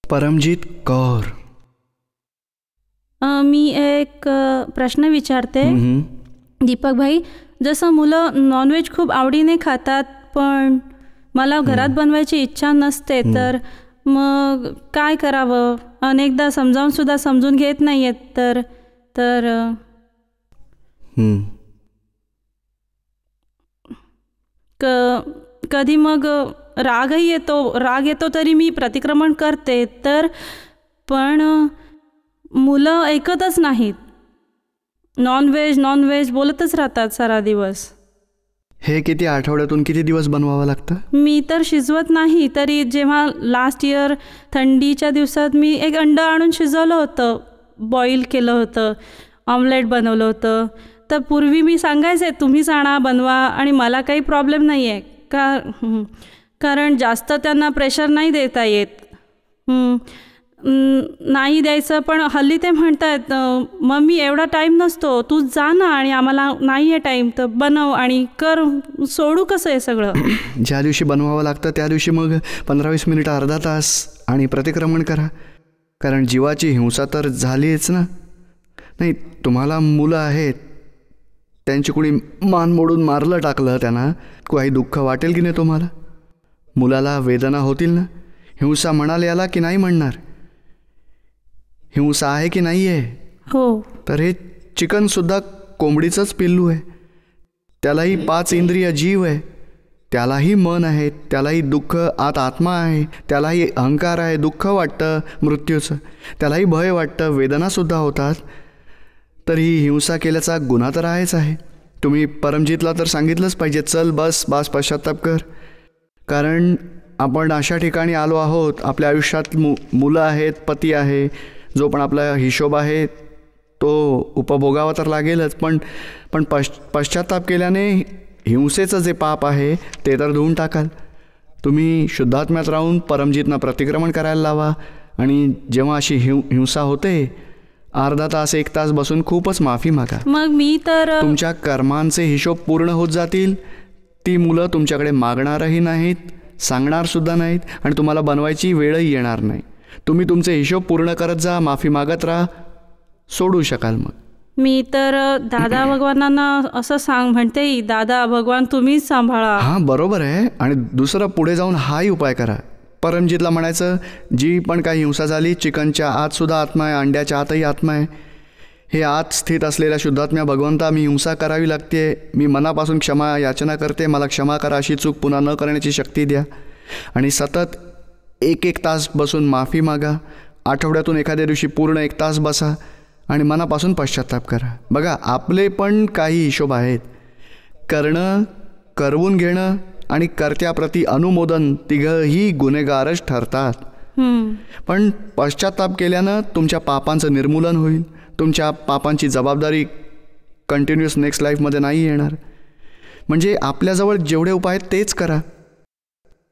परमजीत कौर, मी एक प्रश्न विचारते. दीपक भाई, जसं मुलं नॉनव्हेज खूप आवडीने खातात पण मला घरात बनवायची इच्छा नसते, तर मग काय करावं? अनेकदा समजावून सुद्धा समजून घेत नाही आहेत. तर कधी मग राग येतो तरी मी प्रतिक्रमण करते, पण मुलं ऐकतच नाहीत. नॉनव्हेज बोलतच राहतात सारा दिवस. हे किती आठवड्यातून किती दिवस बनवावं लागतं? मी तर शिजवत नाही, तरी जेव्हा लास्ट इयर थंडीच्या दिवसात मी एक अंडं आणून शिजवलं होतं, बॉईल केलं होतं, ऑमलेट बनवलं होतं. तर पूर्वी मी सांगायचे तुम्हीच आणा बनवा आणि मला काही प्रॉब्लेम नाही आहे, कारण जास्त त्यांना प्रेशर नाही देता येत. नाही द्यायचं, पण हल्ली ते म्हणतात मम्मी एवढा टाईम नसतो, तू जा ना, आणि आम्हाला नाही आहे टाईम, तर बनव आणि कर. सोडू कसं आहे सगळं? ज्या दिवशी बनवावं लागतं त्या दिवशी मग 15-20 मिनिटं, अर्धा तास आणि प्रतिक्रमण करा, कारण जीवाची हिंसा तर झालीच ना. नाही, तुम्हाला मुलं आहेत, त्यांची कुणी मान मोडून मारलं टाकलं त्यांना, काही दुःख वाटेल की नाही तुम्हाला? मुलाला वेदना होतील ना? हिंसा म्हणाल याला की नाही म्हणणार? हिंसा आहे की नाही आहे? हो. तर हे चिकनसुद्धा कोंबडीचंच पिल्लू आहे. त्यालाही 5 इंद्रिय जीव आहे, त्यालाही मन आहे, त्यालाही दुःख आत आत्मा आहे, त्यालाही अहंकार आहे, दुःख वाटतं मृत्यूचं, त्यालाही भय वाटतं, वेदनासुद्धा होतात. तर ही हिंसा केल्याचा गुन्हा तर आहेच आहे. तुम्ही परमजीतला तर सांगितलंच पाहिजे, चल बस पश्चाताप कर. कारण आपण अशा ठिकाणी आलो आहोत, आपल्या आयुष्यात मुलं आहेत, पती आहे, जो पण आपला हिशोब आहे तो उपभोगावा तर लागेलच, पण पश्चाताप केल्याने हिंसेचं जे पाप आहे ते तर धुवून टाकाल. तुम्ही शुद्धात्म्यात राहून परमजीतना प्रतिक्रमण करायला लावा, आणि जेव्हा अशी हिंसा होते अर्धा तास 1 तास बसून खूपच माफी मागा. मग मी तर तुमच्या कर्मांचे हिशोब पूर्ण होत जातील. ती मुलं तुमच्याकडे मागणारही नाहीत, सांगणार सुद्धा नाहीत, आणि तुम्हाला बनवायची वेळही येणार नाही. तुम्ही तुमचे हिशोब पूर्ण करत जा, माफी मागत राहा, सोडू शकाल. मग मी तर दादा भगवानांना असं म्हणते, दादा भगवान तुम्हीच सांभाळा. हां, बरोबर आहे. आणि दुसरं पुढे जाऊन हाही उपाय करा. परमजीतला म्हणायचं, जी पण काही हिंसा झाली, चिकनच्या आत सुद्धा आत्मा आहे, अंड्याच्या आतही आत्मा आहे. हे आत स्थित असलेल्या शुद्धात्म्या भगवंता, मी हिंसा करावी लागते, मी मनापासून क्षमा याचना करते, मला क्षमा करा, अशी चूक पुन्हा न करण्याची शक्ती द्या. आणि सतत 1-1 तास बसून माफी मागा. आठवड्यातून एखाद्या दिवशी पूर्ण 1 तास बसा आणि मनापासून पश्चाताप करा. बघा, आपले पण काही हिशोब आहेत. करणं, करवून घेणं आणि कर्त्याप्रती अनुमोदन, तिघंही गुन्हेगारच ठरतात. पण पश्चाताप केल्यानं तुमच्या पापांचं निर्मूलन होईल. तुमच्या पापांची जबाबदारी कंटिन्युअस नेक्स्ट लाईफमध्ये नाही येणार. म्हणजे आपल्याजवळ जेवढे उपाय आहेत तेच करा.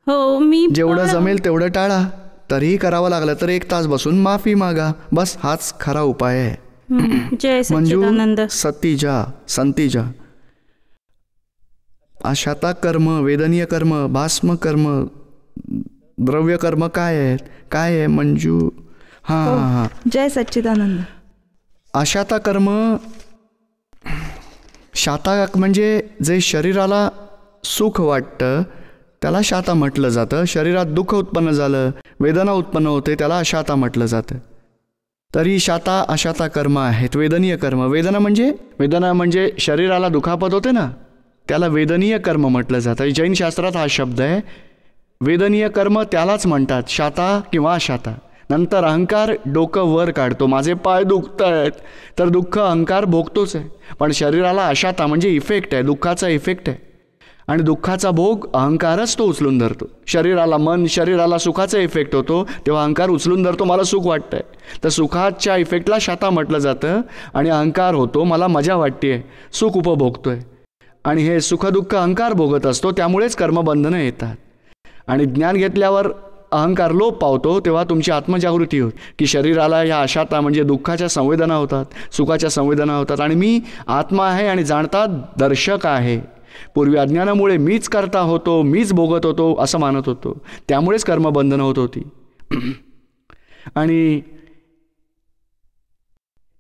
हो, मी जेवढं जमेल तेवढं टाळा. तरीही करावं लागलं तर 1 तास बसून माफी मागा. बस हाच खरा उपाय आहे. जय सच्चिदानंद. सतीजा संतीजा. अशाता कर्म, वेदनीय कर्म, भास्म कर्म, द्रव्य कर्म काय आहेत? काय आहे मंजू? हां. जय सच्चिदानंद. अशाता कर्म, शाता म्हणजे जे शरीराला सुख वाटतं त्याला शाता म्हटलं जातं. शरीरात दुःख उत्पन्न झालं, वेदना उत्पन्न होते, त्याला अशाता म्हटलं जातं. तरी शाता अशाता कर्म आहेत. वेदनीय कर्म, वेदना म्हणजे शरीराला दुखापत होते ना, त्याला वेदनीय कर्म म्हटलं जातं. जैन शास्त्रात हा शब्द आहे. वेदनीय कर्म त्यालाच म्हणतात, शाता किंवा अशाता. नंतर अहंकार डोकं वर काढतो, माझे पाय दुखत आहेत, तर दुःख अहंकार भोगतोच आहे. पण शरीराला अशाता म्हणजे इफेक्ट आहे, दुःखाचा इफेक्ट आहे, आणि दुःखाचा भोग अहंकारच तो उचलून धरतो. शरीराला सुखाचा इफेक्ट होतो तेव्हा अहंकार उचलून धरतो, मला सुख वाटतंय, तर सुखाच्या इफेक्टला शाता म्हटलं जातं. आणि अहंकार होतो, मला मजा वाटते, सुख उपभोगतोय, आणि हे सुखदुःख अहंकार भोगत असतो, त्यामुळेच कर्मबंधनं येतात. आणि ज्ञान घेतल्यावर अहंकार लोप पावतो, तेव्हा तुमची आत्मजागृती होते की शरीराला या अशाता म्हणजे दुःखाच्या संवेदना होतात, सुखाच्या संवेदना होतात, आणि मी आत्मा आहे आणि जाणता दर्शक आहे. पूर्वी अज्ञानामुळे मीच करता होतो, मीच भोगत होतो असं मानत होतो, त्यामुळेच कर्मबंधनं होत होती. आणि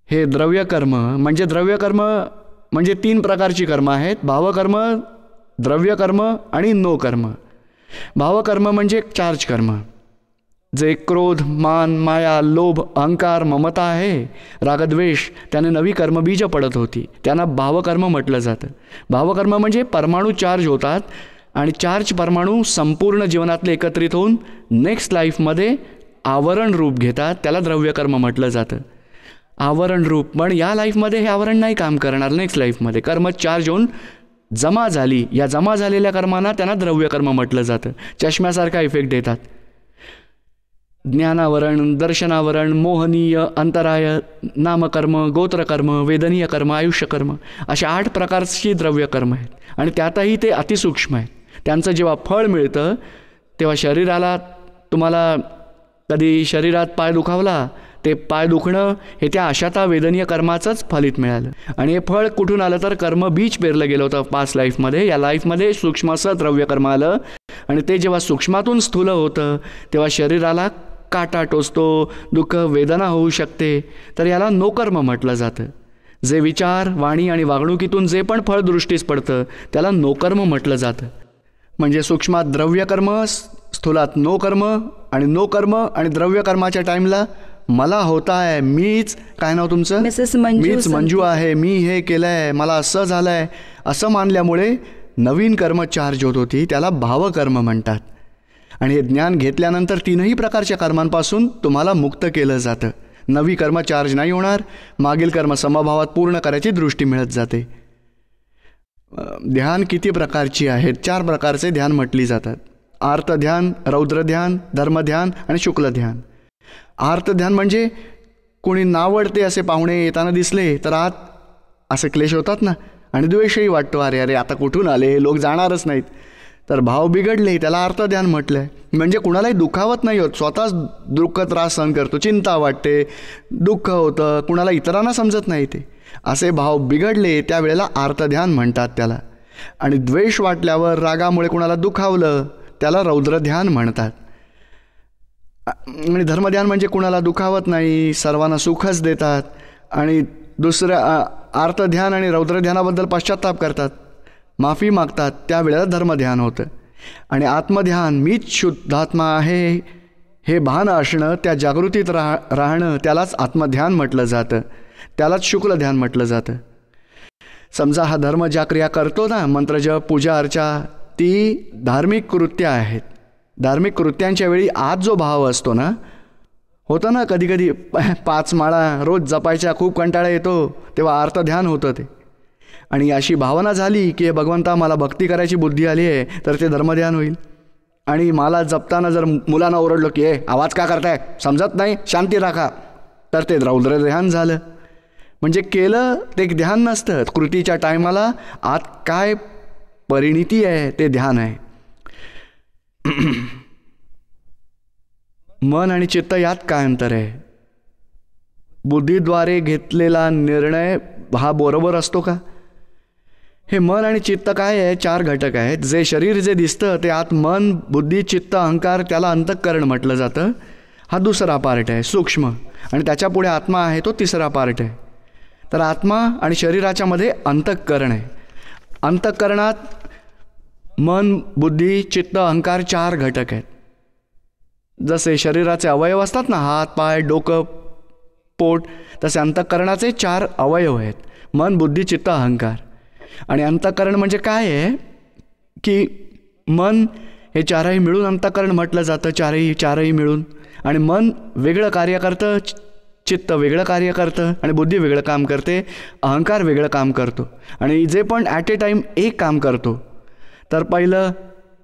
हे द्रव्यकर्म म्हणजे 3 प्रकारची कर्म आहेत: भावकर्म, द्रव्यकर्म आणि नो कर्म. भावकर्म म्हणजे चार्ज कर्म, जे क्रोध, मान, माया, लोभ, अहंकार, ममता आहे, रागद्वेष, त्याने नवी कर्मबीज पडत होती, त्यांना भावकर्म म्हटलं जातं. भावकर्म म्हणजे परमाणू चार्ज होतात आणि चार्ज परमाणू संपूर्ण जीवनातले एकत्रित होऊन नेक्स्ट लाईफमध्ये आवरण रूप घेतात, त्याला द्रव्यकर्म म्हटलं जातं. आवरण रूप, पण या लाईफमध्ये हे आवरण नाही काम करणार. नेक्स्ट लाईफमध्ये कर्म चार्ज होऊन जमा झाली, या जमा झालेल्या कर्मांना त्यांना द्रव्यकर्म म्हटलं जातं. चष्म्यासारखा इफेक्ट देतात. ज्ञानावरण, दर्शनावरण, मोहनीय, अंतराय, नामकर्म, गोत्रकर्म, वेदनीय कर्म, आयुष्यकर्म, अशा 8 प्रकारची द्रव्यकर्म आहेत आणि त्यातही ते अतिसूक्ष्म आहेत. त्यांचं जेव्हा फळ मिळतं तेव्हा शरीराला, तुम्हाला कधी शरीरात पाय दुखावला, ते पाय दुखणं हे त्या अशाता वेदनीय कर्माचंच फलित मिळालं. आणि हे फळ कुठून आलं तर कर्म बीज पेरलं गेलं होतं पास्ट लाईफमध्ये. या लाईफमध्ये सूक्ष्मचं द्रव्यकर्म आलं आणि ते जेव्हा सूक्ष्मातून स्थूल होतं तेव्हा शरीराला काटा टोचतो, दुःख, वेदना होऊ शकते. तर याला नोकर्म म्हटलं जातं. जे विचार, वाणी आणि वागणुकीतून जे पण फळ दृष्टीस पडतं त्याला नोकर्म म्हटलं जातं. म्हणजे सूक्ष्मात द्रव्यकर्म, स्थूलात नोकर्म, आणि नोकर्म आणि द्रव्यकर्माच्या टाईमला मला होता आहे, मीच, काय नाव तुमचं, मीच मंजू आहे, मी हे केलं आहे, मला असं झालं आहे, असं मानल्यामुळे नवीन कर्म चार्ज होत होती, त्याला भावकर्म म्हणतात. आणि हे ज्ञान घेतल्यानंतर 3ही प्रकारच्या कर्मांपासून तुम्हाला मुक्त केलं जातं. नवी कर्म चार्ज नाही होणार, मागील कर्म समभावात पूर्ण करायची दृष्टी मिळत जाते. ध्यान किती प्रकारची आहेत? 4 प्रकारचे ध्यान म्हटली जातात: आर्त ध्यान, रौद्र ध्यान, धर्मध्यान आणि शुक्ल ध्यान. आर्त ध्यान म्हणजे कोणी नावडते असे पाहुणे येताना दिसले तर आत असे क्लेश होतात ना, आणि द्वेषही वाटतो, अरे अरे आता कुठून आले, लोक जाणारच नाहीत, तर भाव बिघडले, त्याला अर्थ ध्यान म्हटलं आहे. म्हणजे कुणालाही दुखावत नाही होत, स्वतःच दुःख त्रास सहन करतो, चिंता वाटते, दुःख होतं, कुणाला इतरांना समजत नाही, ते असे भाव बिघडले त्यावेळेला आर्त ध्यान म्हणतात त्याला. आणि द्वेष वाटल्यावर, रागामुळे कुणाला दुखावलं त्याला रौद्र ध्यान म्हणतात. आणि धर्मध्यान म्हणजे कुणाला दुखावत नाही, सर्वांना सुखच देतात. आणि दुसरं आर्त ध्यान आणि रौद्र ध्यानाबद्दल पश्चाताप करतात, माफी मागतात, त्यावेळेला धर्मध्यान होतं. आणि आत्मध्यान, मीच शुद्धात्मा आहे हे भान असणं, त्या जागृतीत राहणं, त्यालाच आत्मध्यान म्हटलं जातं, त्यालाच शुक्ल ध्यान म्हटलं जातं. समजा हा धर्म ज्या क्रिया करतो ना, मंत्रजप, पूजा अर्चा, ती धार्मिक कृत्य आहेत. धार्मिक कृत्यांच्या वेळी आत जो भाव असतो ना, होतं ना कधी कधी 5 माळा रोज जपायच्या खूप कंटाळा येतो, तेव्हा अर्थ ध्यान होतं ते. आणि अशी भावना झाली की भगवंता मला भक्ती करायची बुद्धी आली आहे, तर ते धर्मध्यान होईल. आणि मला जपताना जर मुलांना ओरडलो की आवाज का करताय, समजत नाही, शांती राखा, तर ते रौद्र ध्यान झालं. म्हणजे केलं ते ध्यान नसतं, कृतीच्या टायमाला आत काय परिणिती आहे ते ध्यान आहे. मन आणि चित्त यात काय अंतर आहे? बुद्धीद्वारे घेतलेला निर्णय हा बरोबर असतो का? हे मन आणि चित्त काय आहे? 4 घटक आहेत. जे शरीर जे दिसतं ते आत मन, बुद्धी, चित्त, अहंकार, त्याला अंतःकरण म्हटलं जातं. हा दुसरा पार्ट आहे सूक्ष्म, आणि त्याच्या पुढे आत्मा आहे, तो तिसरा पार्ट आहे. तर आत्मा आणि शरीराच्या मध्ये अंतःकरण आहे. अंतःकरणात मन, बुद्धी, चित्त, अहंकार 4 घटक आहेत. जसे शरीराचे अवयव असतात ना, हात, पाय, डोकं, पोट, तसे अंतःकरणाचे 4 अवयव आहेत: मन, बुद्धी, चित्त, अहंकार. आणि अंतःकरण म्हणजे काय आहे की मन हे 4ही मिळून अंतःकरण म्हटलं जातं, 4ही मिळून. आणि मन वेगळं कार्य करतं, चित्त वेगळं कार्य करतं, आणि बुद्धी वेगळं काम करते, अहंकार वेगळं काम करतो. आणि जे पण ॲट ए टाईम एक काम करतो, तर पहिलं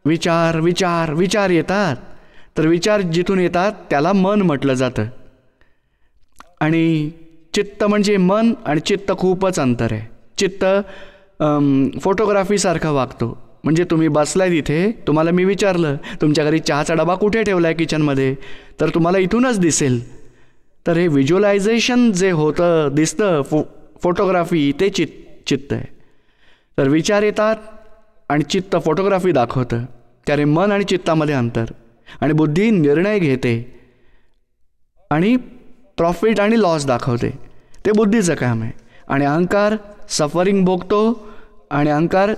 विचार विचार विचार येतात, तर विचार जिथून येतात त्याला मन म्हटलं जातं. आणि चित्त म्हणजे मन आणि चित्त खूपच अंतर आहे. चित्त फोटोग्राफीसारखा वागतो. म्हणजे तुम्ही बसलाय तिथे, तुम्हाला मी विचारलं तुमच्या घरी चहाचा डबा कुठे ठेवला आहे किचनमध्ये, तर तुम्हाला इथूनच दिसेल. तर हे व्हिज्युअलायझेशन जे होतं, दिसतं, फोटोग्राफी, ते चित्त आहे. तर विचार येतात आणि चित्त फोटोग्राफी दाखवतं, त्याने मन आणि चित्तामध्ये अंतर. आणि बुद्धी निर्णय घेते, आणि प्रॉफिट आणि लॉस दाखवते, ते बुद्धीचं काम आहे. आणि अहंकार सफरिंग भोगतो आणि अहंकार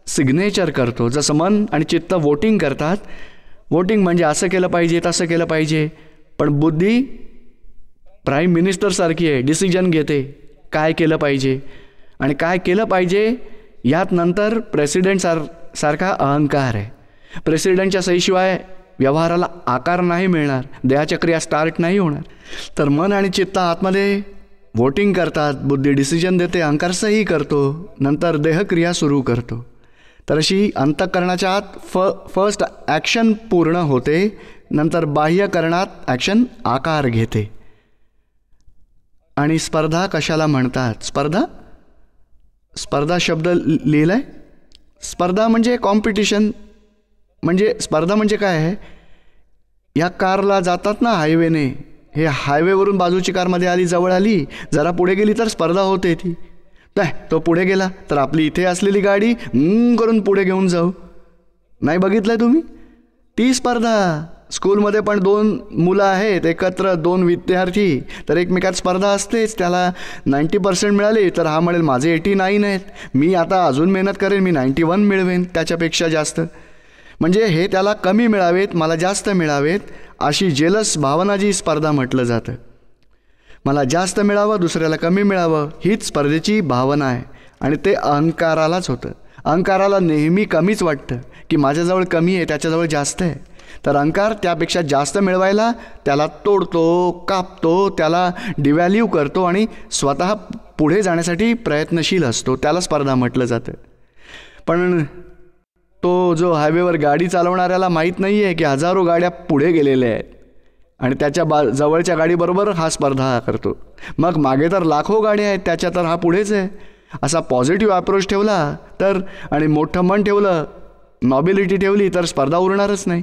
सिग्नेचर करतो. जसं मन आणि चित्त वोटिंग करतात, वोटिंग म्हणजे असं केलं पाहिजे तसं केलं पाहिजे, पण बुद्धी प्राईम मिनिस्टरसारखी आहे, डिसिजन घेते काय केलं पाहिजे. आणि काय केलं पाहिजे यात नंतर प्रेसिडेंट सारखा अहंकार आहे. प्रेसिडेंटच्या सहीशिवाय व्यवहाराला आकार नाही मिळणार, देहाच्या क्रिया स्टार्ट नाही होणार. तर मन आणि चित्त आतमध्ये वोटिंग करतात, बुद्धी डिसिजन देते, अहंकार सही करतो, नंतर देहक्रिया सुरू करतो. तर अशी अंतःकरणाच्या आत फर्स्ट ॲक्शन पूर्ण होते, नंतर बाह्यकरणात ॲक्शन आकार घेते. आणि स्पर्धा कशाला म्हणतात? स्पर्धा शब्द लिहिलाय. स्पर्धा म्हणजे कॉम्पिटिशन. म्हणजे स्पर्धा म्हणजे काय आहे? या कारला जातात ना हायवेने, हे हायवेवरून बाजूची कारमध्ये आली, जवळ आली, जरा पुढे गेली तर स्पर्धा होते. ती नाही, तो पुढे गेला तर आपली इथे असलेली गाडी करून पुढे घेऊन जाऊ. नाही बघितलंय तुम्ही? ती स्पर्धा. स्कूलमध्ये पण 2 मुलं आहेत एकत्र, 2 विद्यार्थी, तर एकमेकात स्पर्धा असतेच. त्याला 90% मिळाले तर हा म्हणेल माझे 89 आहेत, मी आता अजून मेहनत करेन, मी 91 मिळवेन त्याच्यापेक्षा जास्त. म्हणजे हे त्याला कमी मिळावेत, मला जास्त मिळावेत, अशी जेलस भावना जी स्पर्धा म्हटलं जातं. मला जास्त मिळावं, दुसऱ्याला कमी मिळावं, हीच स्पर्धेची भावना आहे. आणि ते अहंकारालाच होतं. अहंकाराला नेहमी कमीच वाटतं की माझ्याजवळ कमी आहे, त्याच्याजवळ जास्त आहे. तर अहंकार त्यापेक्षा जास्त मिळवायला त्याला तोडतो, कापतो, त्याला डिव्हॅल्यू करतो आणि स्वतः पुढे जाण्यासाठी प्रयत्नशील असतो. त्याला स्पर्धा म्हटलं जातं. पण तो जो हायवेवर गाडी चालवणाऱ्याला माहीत नाही आहे की हजारो गाड्या पुढे गेलेल्या आहेत आणि त्याच्या जवळच्या गाडीबरोबर हा स्पर्धा करतो. मग मागे तर लाखो गाड्या आहेत, त्याच्या तर हा पुढेच आहे. असा पॉझिटिव्ह अप्रोच ठेवला तर, आणि मोठं मन ठेवलं, नॉबिलिटी ठेवली तर स्पर्धा उरणारच नाही.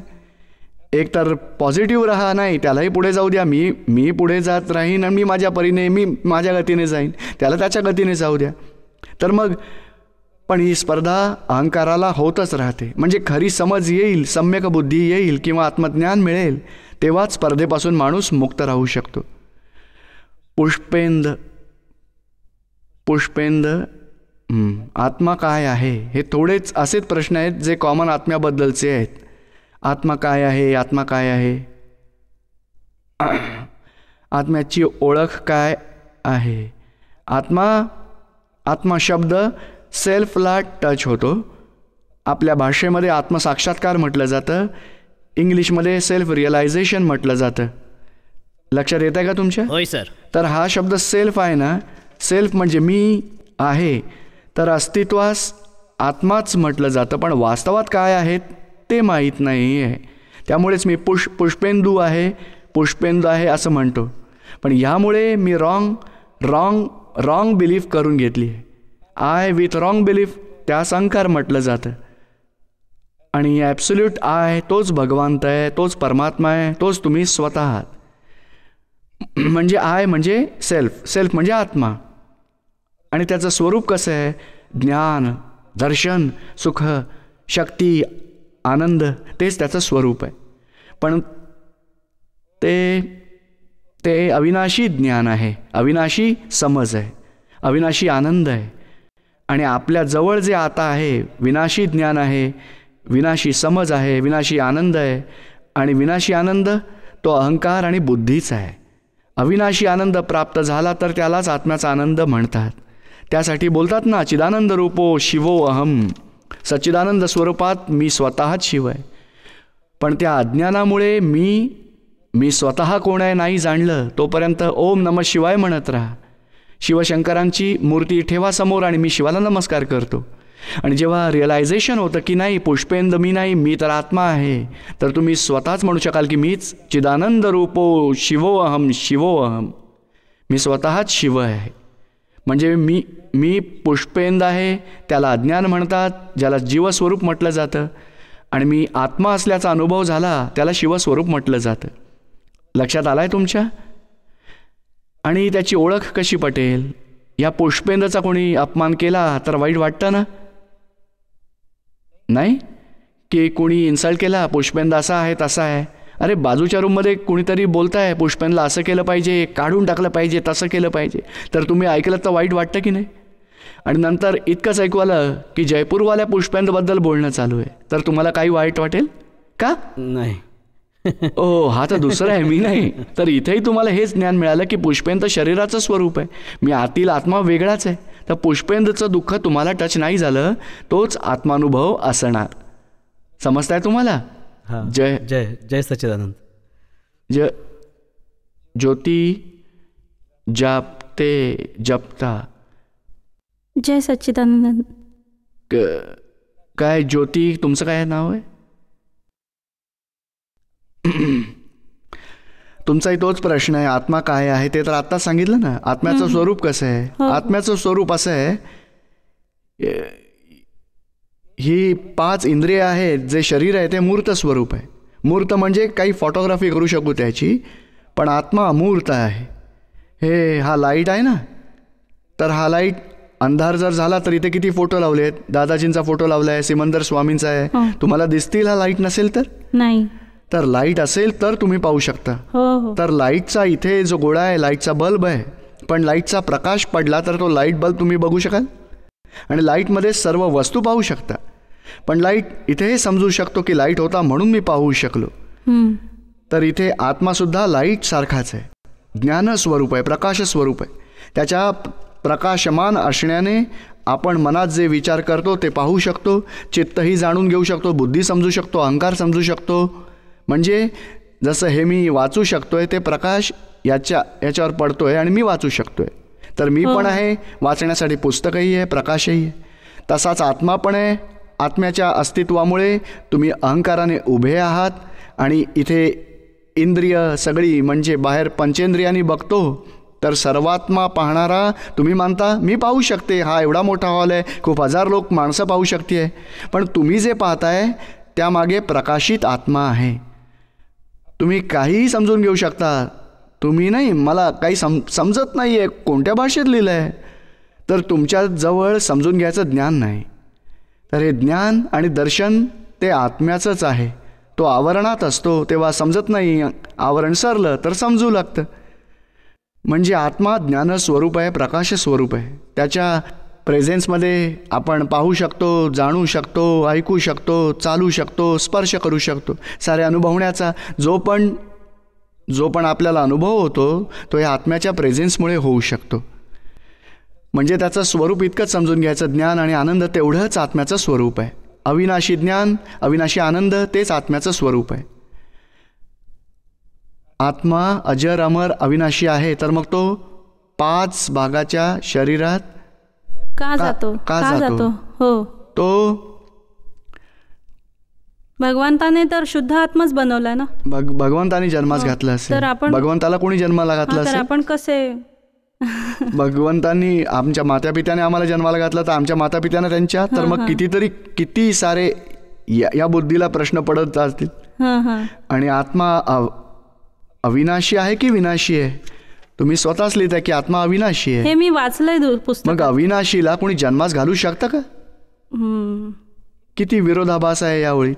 एक तर पॉझिटिव्ह राहा, नाही त्यालाही पुढे जाऊ द्या, मी पुढे जात राहीन आणि मी माझ्या परीने, मी माझ्या गतीने जाईन, त्याला त्याच्या गतीने जाऊ द्या. तर मग पण ही स्पर्धा अहंकाराला होतच राहते. म्हणजे खरी समज येईल, सम्यक बुद्धी येईल किंवा आत्मज्ञान मिळेल, तेव्हाच स्पर्धेपासून माणूस मुक्त राहू शकतो. पुष्पेंद आत्मा काय आहे? हे थोडेच असेच प्रश्न आहेत जे कॉमन आत्म्याबद्दलचे आहेत. आत्मा काय आहे? आत्मा काय आहे? आत्म्याची ओळख काय आहे? आत्मा शब्द सेल्फला टच होतो. आपल्या भाषेमध्ये आत्मसाक्षात्कार म्हटलं जातं, इंग्लिशमध्ये सेल्फ रिअलायझेशन म्हटलं जातं. लक्षात येत आहे का तुमच्या? होय सर. तर हा शब्द सेल्फ आहे ना, सेल्फ म्हणजे मी आहे, तर अस्तित्वास आत्माच म्हटलं जातं. पण वास्तवात काय आहेत ते माहीत नाही आहे. त्यामुळेच मी पुष्पेंदू आहे असं म्हणतो. पण यामुळे मी रॉंग बिलीफ करून घेतली आहे. आय विथ रॉंग बिलीफ, त्यास अहंकार म्हटलं जातं. आणि ॲब्सोल्यूट आय तोच भगवंत आहे, तोच परमात्मा आहे, तोच तुम्ही स्वतः आहात. म्हणजे आय म्हणजे सेल्फ म्हणजे आत्मा. आणि त्याचं स्वरूप कसं आहे? ज्ञान, दर्शन, सुख, शक्ती, आनंद, तेच त्याचं स्वरूप आहे. पण ते अविनाशी ज्ञान आहे, अविनाशी समज आहे, अविनाशी आनंद आहे. आणि आपल्या जवळ जे आता आहे विनाशी ज्ञान आहे, विनाशी समज आहे, विनाशी आनंद आहे. आणि विनाशी आनंद तो अहंकार आणि बुद्धीच आहे. अविनाशी आनंद प्राप्त झाला तर त्यालाच आत्म्याचा आनंद म्हणतात. त्यासाठी बोलतात ना, चिदानंद रूपो शिवो अहम. सच्चिदानंद स्वरूपात मी स्वतःच शिव आहे. पण त्या अज्ञानामुळे मी स्वतः कोण आहे नाही जाणलं तोपर्यंत ओम नमः शिवाय म्हणत राहा. शिवशंकरांची मूर्ती ठेवा समोर आणि मी शिवाला नमस्कार करतो. आणि जेव्हा रिअलायझेशन होतं की नाही पुष्पेंद मी नाही, मी तर आत्मा आहे, तर तुम्ही स्वतःच म्हणू शकाल की मीच चिदानंद रूपो शिवो अहम, मी स्वतःच शिव आहे. म्हणजे मी पुष्पेंद आहे, त्याला अज्ञान म्हणतात, ज्याला जीवस्वरूप म्हटलं जातं. आणि मी आत्मा असल्याचा अनुभव झाला त्याला शिवस्वरूप म्हटलं जातं. लक्षात आलाय तुमच्या? आणि त्याची ओळख कशी पटेल? या पुष्पेंदाचा कोणी अपमान केला तर वाईट वाटतं ना? नाही की कोणी इन्सल्ट केला, पुष्पेंद असा आहे तसा आहे, अरे बाजूच्या रूममध्ये कुणीतरी बोलताय पुष्पेनला असं केलं पाहिजे, काढून टाकलं पाहिजे, तसं केलं पाहिजे, तर तुम्ही ऐकलं तर वाईट वाटतं की नाही? आणि नंतर इतकंच ऐकू आलं की जयपूरवाल्या पुष्पेंद्रबद्दल बोलणं चालू आहे, तर तुम्हाला काही वाईट वाटेल का? नाही. ओ, हा तर दुसरा आहे, मी नाही. तर इथेही तुम्हाला हेच ज्ञान मिळालं की पुष्पेंद्र शरीराचं स्वरूप आहे, मी आतील आत्मा वेगळाच आहे. तर पुष्पेंद्रचं दुःख तुम्हाला टच नाही झालं, तोच आत्मानुभव असणार. समजताय तुम्हाला? जय जय जय सच्चिदानंद. ज्योती जापते जपता. जय सच्चिदानंद. काय ज्योती, तुमचं काय नाव आहे? तुमचाही तोच प्रश्न आहे, आत्मा काय आहे ते तर आत्ताच सांगितलं ना. आत्म्याचं स्वरूप कसं आहे? आत्म्याचं स्वरूप असं आहे, ही 5 इंद्रिय आहेत, जे शरीर आहे ते मूर्त स्वरूप आहे. मूर्त म्हणजे काही फोटोग्राफी करू शकू त्याची, पण आत्मा अमूर्त आहे. हा लाईट आहे ना, तर हा लाईट अंधार जर झाला तर इथे किती फोटो लावले आहेत. दादाजींचा फोटो लावला आहे, सिमंदर स्वामींचा आहे. तुम्हाला दिसतील हा लाईट नसेल तर? नाही. तर लाईट असेल तर तुम्ही पाहू शकता. तर लाईटचा इथे जो गोळा आहे लाईटचा बल्ब आहे, पण लाईटचा प्रकाश पडला तर तो लाईट बल्ब तुम्ही बघू शकाल आणि लाईटमध्ये सर्व वस्तू पाहू शकता. पण लाईट इथे हे समजू शकतो की लाईट होता म्हणून मी पाहू शकलो. तर इथे आत्मासुद्धा लाईट सारखाच आहे, ज्ञान स्वरूप आहे, प्रकाश स्वरूप आहे. त्याच्या प्रकाशमान असण्याने आपण मनात जे विचार करतो ते पाहू शकतो, चित्तही जाणून घेऊ शकतो, बुद्धी समजू शकतो, अहंकार समजू शकतो. म्हणजे जसं हे मी वाचू शकतोय ते प्रकाश याच्यावर पडतोय आणि मी वाचू शकतोय. तर मी पण आहे, वाचण्यासाठी पुस्तकही आहे, प्रकाशही आहे. तसाच आत्मा पण आहे. आत्म्याच्या अस्तित्वामुळे तुम्ही अहंकाराने उभे आहात आणि इथे इंद्रिय सगळी म्हणजे बाहेर पंचेंद्रियांनी बघतो, तर सर्वात्मा पाहणारा तुम्ही मानता मी पाहू शकते, हा एवढा मोठा हॉल आहे, खूप हजार लोक माणसं पाहू शकते, पण तुम्ही जे पाहताय त्यामागे प्रकाशित आत्मा आहे. तुम्ही काहीही समजून घेऊ शकता. तुम्ही नाही, मला काही समजत नाही आहे, कोणत्या भाषेत लिहिलं आहे, तर तुमच्याजवळ समजून घ्यायचं ज्ञान नाही. तर हे ज्ञान आणि दर्शन ते आत्म्याचंच आहे. तो आवरणात असतो तेव्हा समजत नाही, आवरण सरलं तर समजू लागतं. म्हणजे आत्मा ज्ञान स्वरूप आहे, प्रकाश स्वरूप आहे. त्याच्या प्रेझेन्समध्ये आपण पाहू शकतो, जाणू शकतो, ऐकू शकतो, चालू शकतो, स्पर्श करू शकतो. सारे अनुभवण्याचा जो पण आपल्याला अनुभव होतो तो या आत्म्याच्या प्रेझेन्समुळे होऊ शकतो. म्हणजे त्याचं स्वरूप इतकंच समजून घ्यायचं, ज्ञान आणि आनंद तेवढंच आत्म्याचं स्वरूप आहे. अविनाशी ज्ञान, अविनाशी आनंद तेच आत्म्याचं स्वरूप आहे. आत्मा अजर अमर अविनाशी आहे, तर मग तो 5 भागाच्या शरीरात का जातो? हो, तो भगवंताने तर शुद्ध आत्माच बनवलाय ना. भगवंताने जन्मास घातला असेल. तर आपण भगवंताला कोणी जन्माला घातला असेल? तर आपण कसे? भगवंतांनी आमच्या मातापित्याने आम्हाला जन्माला घातला, तर आमच्या मातापित्याने त्यांच्या, तर मग किती सारे या बुद्धीला प्रश्न पडत असतील. आणि आत्मा अविनाशी आहे की विनाशी आहे? तुम्ही स्वतःच लिहिता की आत्मा अविनाशी आहे. हे मी वाचलंय पुस्तक. मग अविनाशीला कोणी जन्मास घालू शकतं का? किती विरोधाभास आहे यावेळी.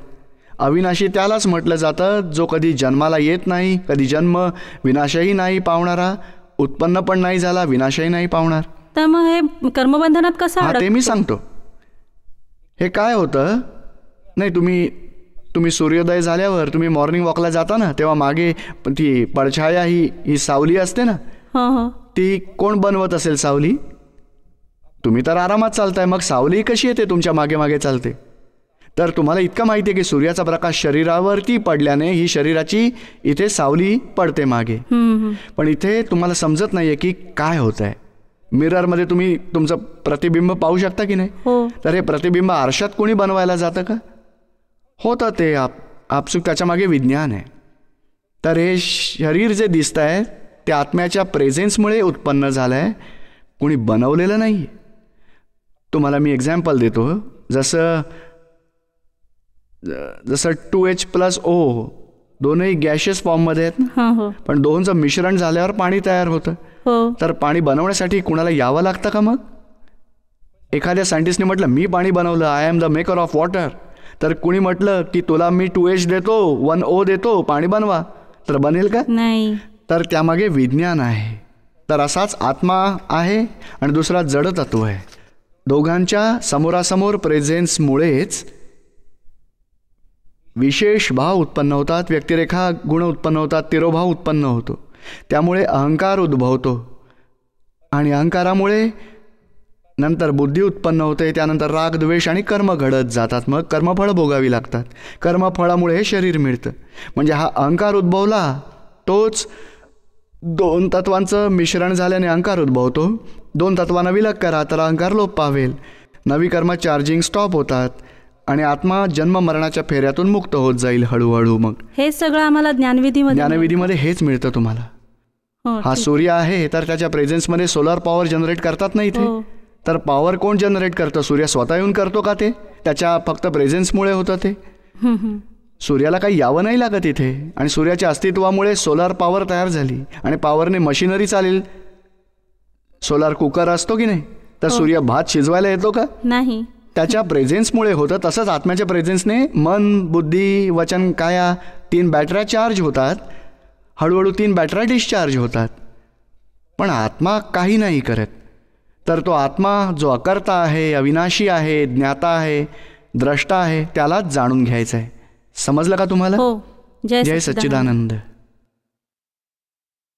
अविनाशी त्यालाच म्हटलं जातं जो कधी जन्माला येत नाही, कधी जन्म विनाशही नाही पावणारा, उत्पन्न पण नाही झाला, विनाशही नाही पावणार. तर मग हे कर्मबंधनात कसं अडकतो? ते मी सांगतो. हे काय होतं नाही, तुम्ही सूर्योदय झाल्यावर तुम्ही मॉर्निंग वॉकला जाता ना, तेव्हा मागे ती पडछाया ही सावली असते ना, ती कोण बनवत असेल सावली? तुम्ही तर आरामात चालताय, मग सावली कशी येते तुमच्या मागे मागे चालते? तर तुम्हाला इतकं माहिती आहे की सूर्याचा प्रकाश शरीरावरती पडल्याने ही शरीराची इथे सावली पडते मागे. पण इथे तुम्हाला समजत नाहीये की काय होत आहे. मिररमध्ये तुम्ही तुमचं प्रतिबिंब पाहू शकता की नाही? तर हे प्रतिबिंब आरशात कोणी बनवायला जातं का? होतं ते आपसुक, त्याच्या मागे विज्ञान आहे. तर हे शरीर जे दिसत आहे ते आत्म्याच्या प्रेझेन्समुळे उत्पन्न झालं आहे, कोणी बनवलेलं नाही आहे. तुम्हाला मी एक्झाम्पल देतो. जसं 2H+O दोनही गॅशियस फॉर्ममध्ये आहेत ना, पण दोनचं मिश्रण झाल्यावर पाणी तयार होतं. तर पाणी बनवण्यासाठी कुणाला यावं लागतं का? मग एखाद्या सायंटिस्टने म्हटलं मी पाणी बनवलं, I am the maker of water, तर कुणी म्हटलं की तुला मी 2H देतो 1O देतो पाणी बनवा, तर बनेल का? नाही. तर त्यामागे विज्ञान आहे. तर असाच आत्मा आहे आणि दुसरा जड तत्व आहे. दोघांच्या समोरासमोर प्रेझेन्समुळेच विशेष भाव उत्पन्न होतात, व्यक्तिरेखा गुण उत्पन्न होतात, तिरोभाव उत्पन्न होतो. त्यामुळे अहंकार उद्भवतो आणि अहंकारामुळे नंतर बुद्धी उत्पन्न होते. त्यानंतर राग द्वेष आणि कर्म घडत जातात. मग कर्मफळ भोगावी लागतात. कर्मफळामुळे हे शरीर मिळतं. म्हणजे हा अहंकार उद्भवला, तोच 2 तत्वांचं मिश्रण झाल्याने अहंकार उद्भवतो. 2 तत्वांना विलग करा तर अहंकार लोप पावेल. नवी कर्म चार्जिंग स्टॉप होतात आणि आत्मा जन्म मरणाच्या फेऱ्यातून मुक्त होत जाईल हळूहळू. मग हे सगळं आम्हाला ज्ञानविधीमध्ये हेच मिळतं तुम्हाला. हा सूर्य आहे तर त्याच्या प्रेझेन्समध्ये सोलर पॉवर जनरेट करतात ना इथे. तर पॉवर कोण जनरेट करतं? सूर्य स्वतः येऊन करतो का? ते त्याच्या फक्त प्रेझेन्समुळे होतं. ते सूर्याला काही यावं नाही लागत इथे. आणि सूर्याच्या अस्तित्वामुळे सोलार पॉवर तयार झाली आणि पॉवरने मशिनरी चालेल. सोलार कुकर असतो की नाही, तर सूर्य भात शिजवायला येतो का? नाही. त्याच्या प्रेझेन्समुळे होतं. तसंच आत्म्याच्या प्रेझेन्सने मन, बुद्धी, वचन, काया 3 बॅटऱ्या चार्ज होतात. हळूहळू 3 बॅटऱ्या डिस्चार्ज होतात. पण आत्मा काही नाही करत. तर तो आत्मा जो अकर्ता आहे, अविनाशी आहे, ज्ञाता आहे, द्रष्टा आहे, त्यालाच जाणून घ्यायचं आहे. समजलं का तुम्हाला? हो. जय सच्चिदानंद.